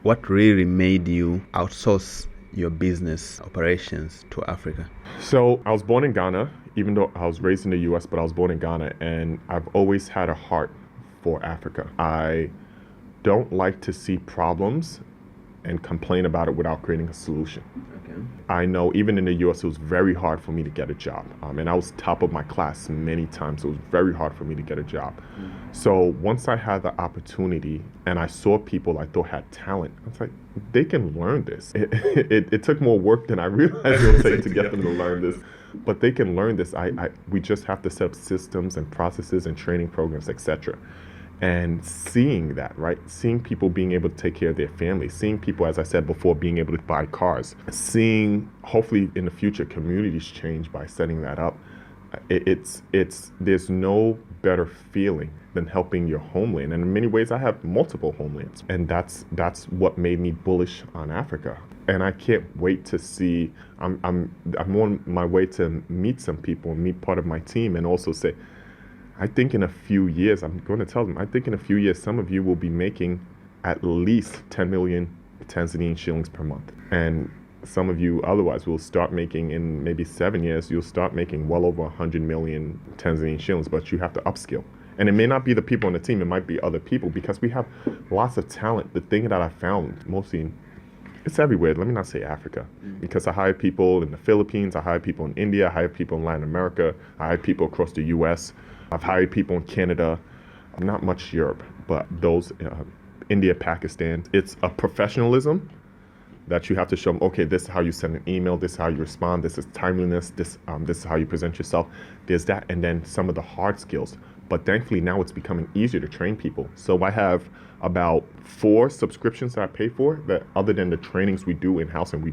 what really made you outsource your business operations to Africa? So I was born in Ghana, even though I was raised in the US, but I was born in Ghana, and I've always had a heart for Africa. I don't like to see problems and complain about it without creating a solution. Okay. I know even in the US, it was very hard for me to get a job. And I was top of my class many times. It was very hard for me to get a job. So once I had the opportunity and I saw people I thought had talent, I was like, they can learn this. It took more work than I realized it would take to get them to learn this. But they can learn this. We just have to set up systems and processes and training programs, etc. And seeing that, right? Seeing people being able to take care of their families, seeing people, as I said before, being able to buy cars, seeing hopefully in the future communities change by setting that up. There's no better feeling than helping your homeland. And in many ways, I have multiple homelands, and that's what made me bullish on Africa. And I can't wait to see. I'm on my way to meet some people, meet part of my team, and also say, I think in a few years, I'm going to tell them, I think in a few years, some of you will be making at least 10 million Tanzanian shillings per month. And some of you otherwise will start making, in maybe 7 years, you'll start making well over 100 million Tanzanian shillings, but you have to upskill. And it may not be the people on the team, it might be other people, because we have lots of talent. The thing that I found mostly, it's everywhere. Let me not say Africa, because I hire people in the Philippines, I hire people in India, I hire people in Latin America, I hire people across the US. I've hired people in Canada, not much Europe, but those, India, Pakistan. It's a professionalism that you have to show them, okay, this is how you send an email, this is how you respond, this is timeliness, this is how you present yourself. There's that, and then some of the hard skills. But thankfully now it's becoming easier to train people. So I have about 4 subscriptions that I pay for, that other than the trainings we do in-house, and we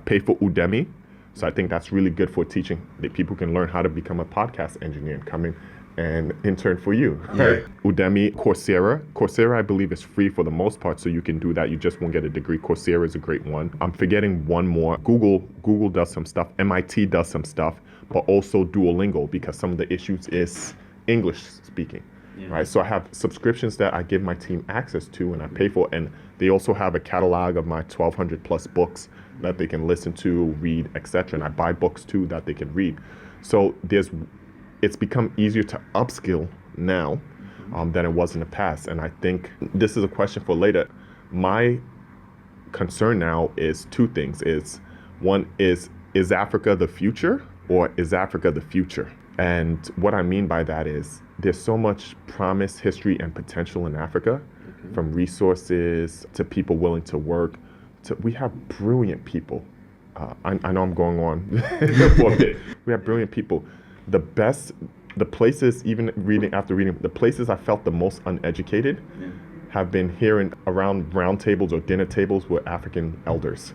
pay for Udemy. So I think that's really good for teaching, that people can learn how to become a podcast engineer and come in and intern for you. Right? Udemy, Coursera. Coursera, I believe, is free for the most part, so you can do that. You just won't get a degree. Coursera is a great one. I'm forgetting one more. Google does some stuff. MIT does some stuff, but also Duolingo, because some of the issues is English speaking. Right? So I have subscriptions that I give my team access to and I pay for, and they also have a catalog of my 1,200 plus books that they can listen to, read, etc. And I buy books too that they can read. So it's become easier to upskill now than it was in the past. And I think this is a question for later. My concern now is 2 things. One is Africa the future, or is Africa the future? And what I mean by that is there's so much promise, history, and potential in Africa, from resources to people willing to work. We have brilliant people. I know I'm going on for a bit. We have brilliant people. The places, even after reading, the places I felt the most uneducated have been here around round tables or dinner tables with African elders,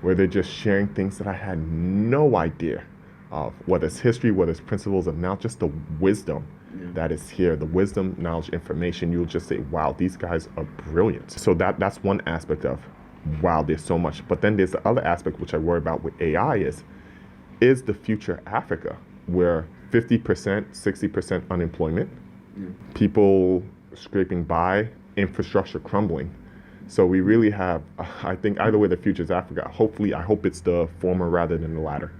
where they're just sharing things that I had no idea of, whether it's history, whether it's principles of now, just the wisdom that is here, the wisdom, knowledge, information. You'll just say, wow, these guys are brilliant. So that's one aspect of, wow, there's so much. But then there's the other aspect, which I worry about with AI, is the future Africa, where 50%, 60% unemployment, people scraping by, infrastructure crumbling. So we really have, I think either way the future is Africa. Hopefully, I hope it's the former rather than the latter.